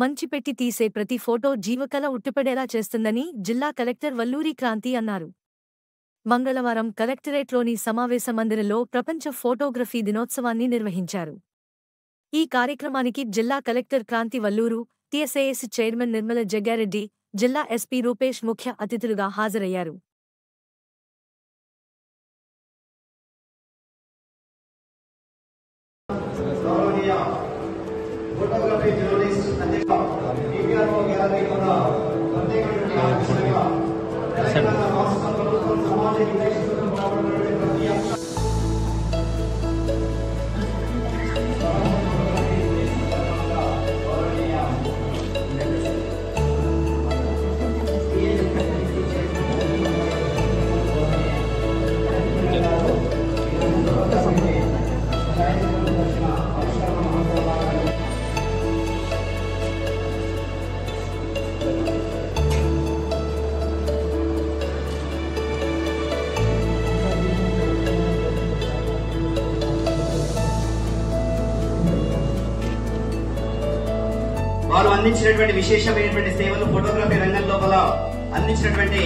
మంచి పెట్టి తీసే ప్రతి ఫోటో జీవకళ ఉట్టిపడేలా చేస్తుందని జిల్లా కలెక్టర్ వల్లూరి క్రాంతి అన్నారు. మంగళవారం కలెక్టరేట్లోని సమావేశ మందిరంలో ప్రపంచ ఫోటోగ్రఫీ దినోత్సవాన్ని నిర్వహించారు. ఈ కార్యక్రమానికి జిల్లా కలెక్టర్ క్రాంతి వల్లూరు, టీఎస్ఏఎస్ చైర్మన్ నిర్మల జగ్గారెడ్డి, జిల్లా ఎస్పీ రూపేష్ ముఖ్య అతిథులుగా హాజరయ్యారు. వారు అందించినటువంటి విశేషమైనటువంటి సేవలు ఫోటోగ్రఫీ రంగం లోపల అందించినటువంటి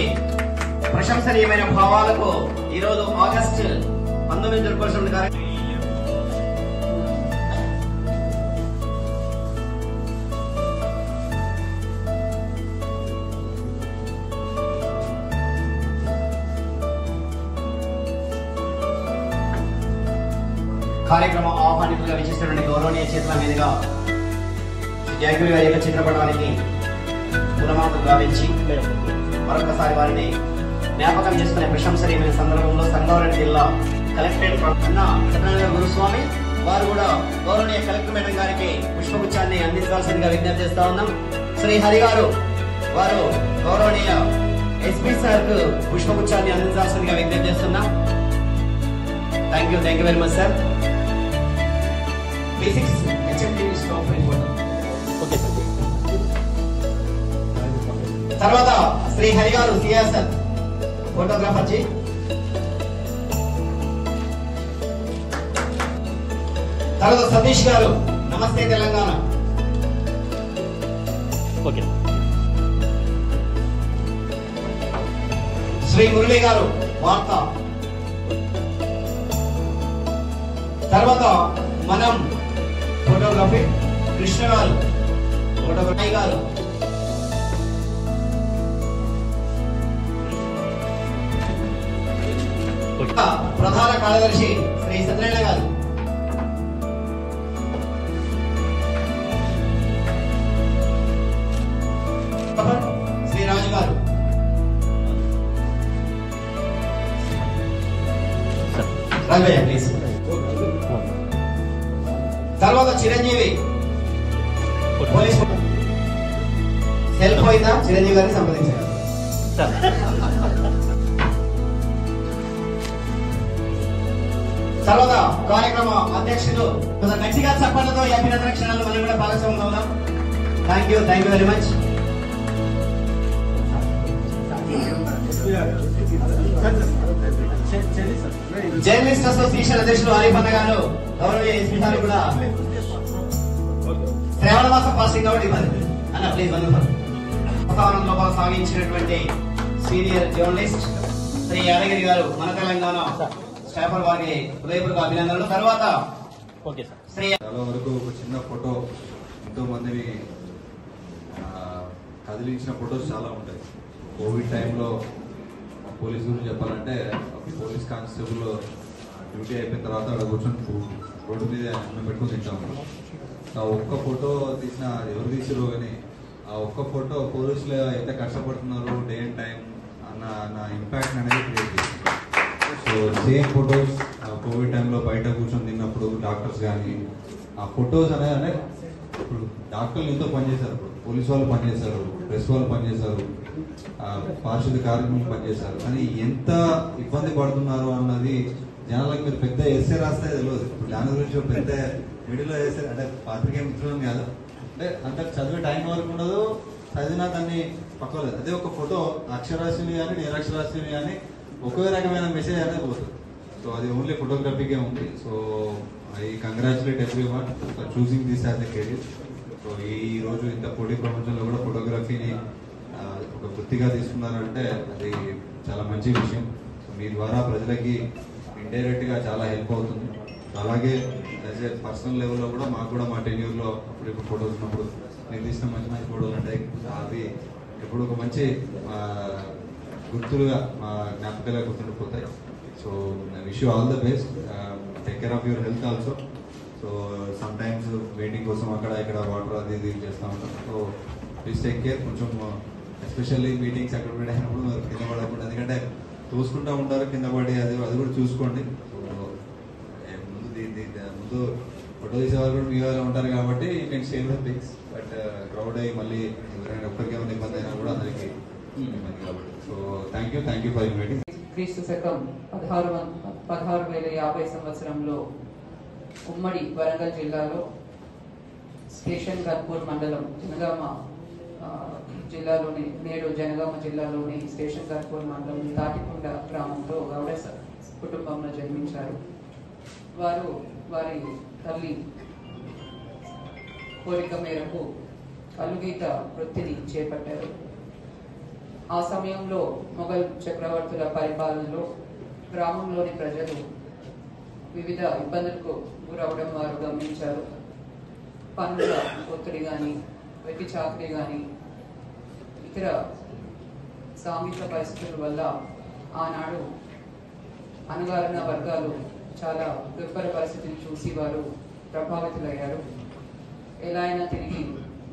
ప్రశంసనీయమైన భావాలకు ఈరోజు ఆగస్టు 19 జరుపుకోవాల్సిన కార్యక్రమం ఆహ్వానితులుగా విచ్చేసినటువంటి గౌరవనీయ చేతుల మీదుగా జయగురి గారి యొక్క చిత్రపటానికి పూలమాలలు గావించి మరొకసారి వారిని జ్ఞాపకం చేసుకునే ప్రశంసనీయమైన సందర్భంలో సంగారెడ్డి జిల్లా కలెక్టరేట్ అన్న సత్యనారాయణ గురుస్వామి వారు కూడా గౌరవనీయ కలెక్టర్ మేడం గారికి పుష్పగుచ్చాన్ని అందించాల్సిందిగా విజ్ఞప్తి చేస్తా ఉన్నాం. శ్రీ హరి గారు వారు గౌరవనీయ ఎస్పీ సార్ కు పుష్పగుచ్చాన్ని అందించాల్సిందిగా విజ్ఞప్తి చేస్తున్నాం. Thank you very much sir. Basics తర్వాత శ్రీ హరి గారు సిఎస్ఆర్ ఫోటోగ్రాఫర్ జీ, తర్వాత సతీష్ గారు నమస్తే తెలంగాణ, శ్రీ మురళి గారు వార్త, తర్వాత మనం ఫోటోగ్రఫీ కృష్ణ గారు ఫోటోగ్రఫీ గారు, ప్రధాన కార్యదర్శి శ్రీ సత్యనారాయణ గారు, శ్రీ రాజు గారు, ప్లీజ్. తర్వాత చిరంజీవి పోలీస్ సెల్ పోయిందా చిరంజీవి గారిని సంప్రదించారు. తర్వాత కార్యక్రమ అధ్యక్షులు గట్టిగా చప్పట్లతో ఈ అభినందన క్షణాలు మనం కూడా భాగస్వామ్యం అవుదాం. Thank you very much. Journalist association అధ్యక్షులు ఆరిఫ్ అన్న గారు, గౌరవనీయ ఎస్పీ గారు కూడా శ్రావణ మాసం పాసింగ్ కాబట్టి ఇబ్బంది అన్న ప్లీజ్ వాతావరణం లోపల సాగించినటువంటి సీనియర్ జర్నలిస్ట్ శ్రీ యాదగిరి గారు మన తెలంగాణ స్టాఫర్ వారికి హృదయపూర్వక అభినందనలు. తర్వాత చాలా వరకు ఒక చిన్న ఫోటో ఎంతో మందిని కదిలించిన ఫొటోస్ చాలా ఉంటాయి. కోవిడ్ టైంలో పోలీస్ గురించి చెప్పాలంటే పోలీస్ కానిస్టేబుల్ డ్యూటీ అయిపోయిన తర్వాత అక్కడ కూర్చొని రోడ్డు మీద అన్నం పెట్టుకుని తింటాము. ఆ ఒక్క ఫోటో తీసిన ఎవరు తీసిరో కానీ ఆ ఒక్క ఫోటో పోలీసులు ఎంత కష్టపడుతున్నారు డే అండ్ టైం అన్న ఇంపాక్ట్ అనేది క్రియేట్ చేస్తుంది. సో సేమ్ ఫొటోస్ కోవిడ్ టైంలో బయట కూర్చొని తిన్నప్పుడు డాక్టర్స్ కానీ ఆ ఫొటోస్ అనేది ఇప్పుడు డాక్టర్లు ఎంతో పనిచేశారు, ఇప్పుడు పోలీసు వాళ్ళు పనిచేశారు, ప్రెస్ వాళ్ళు పనిచేశారు, పారిశుద్ధ్య కార్మికులు పనిచేశారు. కానీ ఎంత ఇబ్బంది పడుతున్నారు అన్నది జనాలకు మీరు పెద్ద ఎస్సే రాస్తే తెలియదు. ఇప్పుడు దాని గురించి పెద్ద మిడిల్లో ఎస్సే అంటే పాత్రికేయ మిత్రులం కాదు అంటే అంత చదివే టైం వరకు ఉండదు, చదివినా దాన్ని పక్కలేదు. అదే ఒక ఫోటో అక్షరాస్యుని కానీ నిరక్షరాస్యుని కానీ ఒకే రకమైన మెసేజ్ అనేది పోతుంది. సో అది ఓన్లీ ఫోటోగ్రఫీకే ఉంది. So I congratulate everyone for choosing this as a career. So ఈ రోజు ఇంత పోటీ ప్రపంచంలో కూడా ఫోటోగ్రఫీని ఒక వృత్తిగా తీసుకున్నారంటే అది చాలా మంచి విషయం. సో మీ ద్వారా ప్రజలకి ఇండైరెక్ట్గా చాలా హెల్ప్ అవుతుంది. అలాగే యాజ్ ఏ పర్సనల్ లెవెల్లో కూడా మాకు కూడా మా టెన్యూర్లో అప్పుడు ఫోటోస్ ఉన్నప్పుడు నేను తీసిన మంచి మంచి ఫోటోలు ఉంటాయి. అవి ఎప్పుడు ఒక మంచి గుర్తులుగా మా జ్ఞాపకాలుగా గుర్తుండిపోతాయి. So wish you all the best. Take care of your health also. So sometimes waiting కోసం అక్కడ ఇక్కడ వాటర్ అది ఇది చేస్తూ ఉంటాం. So please take care. కొంచెం ఎస్పెషల్లీ మీటింగ్స్ అక్కడ పెట్టినప్పుడు కింద పడకుండా, ఎందుకంటే చూసుకుంటూ ఉంటారు కింద పడి, అది కూడా చూసుకోండి. ముందు ఫోటో తీసేవారు కూడా మీ వాళ్ళు ఉంటారు కాబట్టి you can save the pics. But crowd అయ్యి మళ్ళీ ఎవరైనా ఒక్కరికి ఏమైనా ఇబ్బంది అయినా కూడా అందరికీ ఇబ్బంది కాబట్టి. So thank you for inviting. క్రీస్తు శకం 1650 సంవత్సరంలో ఉమ్మడి వరంగల్ జిల్లాలో స్టేషన్ గన్పూర్ మండలం జనగామ జిల్లాలోని నేడు జనగామ జిల్లాలోని స్టేషన్ గన్పూర్ మండలం తాటికొండ గ్రామంలో గౌడ కుటుంబంలో జన్మించారు. వారు వారి తల్లి కోరిక మేరకు కలుగీత వృత్తిని చేపట్టారు. ఆ సమయంలో మొఘల్ చక్రవర్తుల పరిపాలనలో గ్రామంలోని ప్రజలు వివిధ ఇబ్బందులకు గురవడం వారు గమనించారు. పనుల ఒత్తిడి కానీ, వెట్టి చాకరీ కానీ, ఇతర సాంఘిక పరిస్థితుల వల్ల ఆనాడు అణగారిన వర్గాలు చాలా దుర్భర పరిస్థితిని చూసి వారు ప్రభావితులయ్యారు. ఎలా అయినా తిరిగి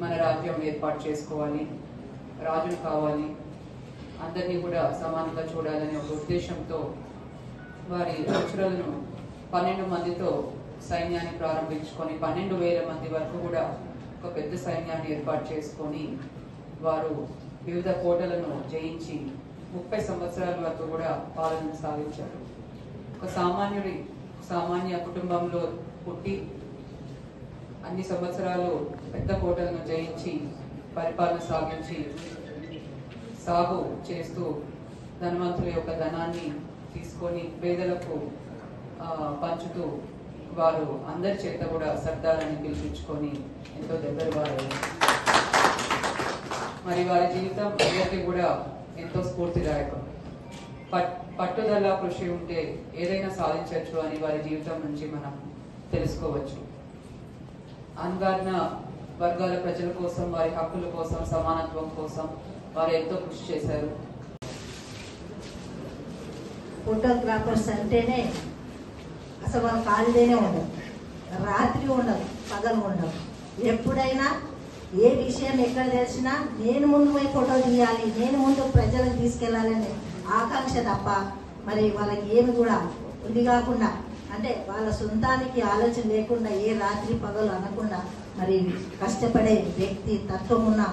మన రాజ్యం ఏర్పాటు చేసుకోవాలి, రాజును కావాలి, అందరినీ కూడా సమానంగా చూడాలనే ఒక ఉద్దేశంతో వారి అనుచరులను 12 మందితో సైన్యాన్ని ప్రారంభించుకొని 12,000 మంది వరకు కూడా ఒక పెద్ద సైన్యాన్ని ఏర్పాటు చేసుకొని వారు వివిధ కోటలను జయించి 30 సంవత్సరాల వరకు కూడా పాలన సాగించారు. ఒక సామాన్య కుటుంబంలో పుట్టి అన్ని సంవత్సరాలు పెద్ద కోటలను జయించి పరిపాలన సాగించి సాగు చేస్తూ ధనవంతుల యొక్క ధనాన్ని తీసుకొని పేదలకు పంచుతూ వారు అందరి చేత కూడా సర్దారాన్ని పిలిపించుకొని ఎంతో దగ్గర వారు. మరి వారి జీవితం అందరికీ కూడా ఎంతో స్ఫూర్తిదాయకం. పట్టుదల కృషి ఉంటే ఏదైనా సాధించవచ్చు అని వారి జీవితం నుంచి మనం తెలుసుకోవచ్చు. అణగారిన వర్గాల ప్రజల కోసం, వారి హక్కుల కోసం, సమానత్వం కోసం వారు ఎంతో కృషి చేశారు. ఫోటోగ్రాఫర్స్ అంటేనే అసలు వాళ్ళ ఖాళీనే ఉండదు, రాత్రి ఉండదు, పగలు ఉండదు. ఎప్పుడైనా ఏ విషయం ఎక్కడ తెలిసినా నేను ముందు పోయి ఫోటో తీయాలి, నేను ముందు ప్రజలకు తీసుకెళ్లాలనే ఆకాంక్ష తప్ప మరి వాళ్ళకి ఏమి కూడా ఉంది కాకుండా, అంటే వాళ్ళ సొంతానికి ఆలోచన లేకుండా ఏ రాత్రి పగలు అనకుండా మరి కష్టపడే వ్యక్తి తత్వం ఉన్న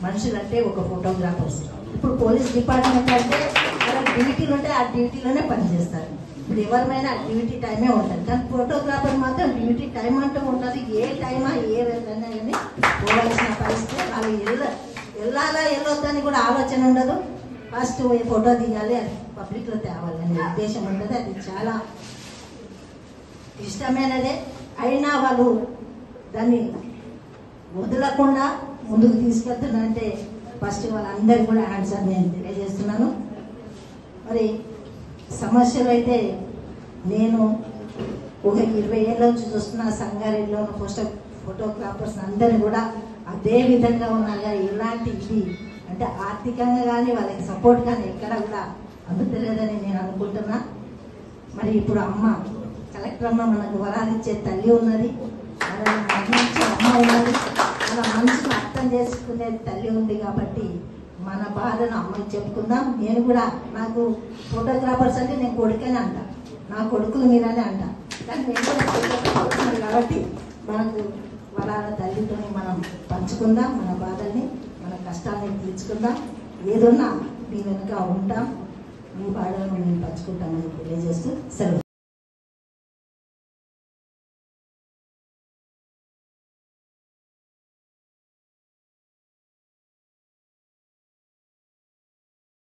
మనుషులంటే ఒక ఫోటోగ్రాఫర్స్. ఇప్పుడు పోలీస్ డిపార్ట్మెంట్ అంటే వాళ్ళకి డ్యూటీలు ఉంటే ఆ డ్యూటీలోనే పనిచేస్తారు. ఇప్పుడు ఎవరిమైనా డ్యూటీ టైమే ఉంటుంది, కానీ ఫోటోగ్రాఫర్ మాత్రం డ్యూటీ టైం అంటూ ఉంటుంది. ఏ టైమా ఏ వెళ్ళినా కానీ పోవాల్సిన పరిస్థితి. వాళ్ళు వెళ్ళాలా వెళ్ళొద్దని కూడా ఆలోచన ఉండదు. ఫస్ట్ ఫోటో తీయాలి, అది పబ్లిక్లో తేవాలనే ఉద్దేశం ఉండదు. అది చాలా ఇష్టమైనదే. అయినా వాళ్ళు దాన్ని వదలకుండా ముందుకు తీసుకెళ్తున్నారంటే ఫస్ట్ వాళ్ళందరికీ కూడా ఆన్సర్ నేను తెలియజేస్తున్నాను. మరి సమస్యలు అయితే నేను ఒక 20 ఏళ్ళ నుంచి చూస్తున్న సంగారెడ్డిలో ఫోటోగ్రాఫర్స్ అందరూ కూడా అదే విధంగా ఉన్నారు. ఇలాంటి ఇది అంటే ఆర్థికంగా కానీ వాళ్ళకి సపోర్ట్ కానీ ఎక్కడ కూడా అందుతలేదని నేను అనుకుంటున్నా. మరి ఇప్పుడు అమ్మ కలెక్టర్ అమ్మ మనకు వరాలిచ్చే తల్లి ఉన్నది, మంచి అమ్మ ఉన్నది, మన మనసును అర్థం చేసుకునే తల్లి ఉంది. కాబట్టి మన బాధను అమ్మకి చెప్పుకుందాం. నేను కూడా నాకు ఫోటోగ్రాఫర్స్ అంటే నేను కొడుకని అంట, నా కొడుకులు మీరని అంట, కానీ నేను కూడా ఫోటోగ్రాఫర్ కాబట్టి మనకు వరాల తల్లితో మనం పంచుకుందాం, మన బాధల్ని మన కష్టాన్ని తీర్చుకుందాం. ఏదన్నా మీ వెనుక ఉంటాం, మీ బాధలను మేము పంచుకుంటామని తెలియజేస్తూ సెలవు.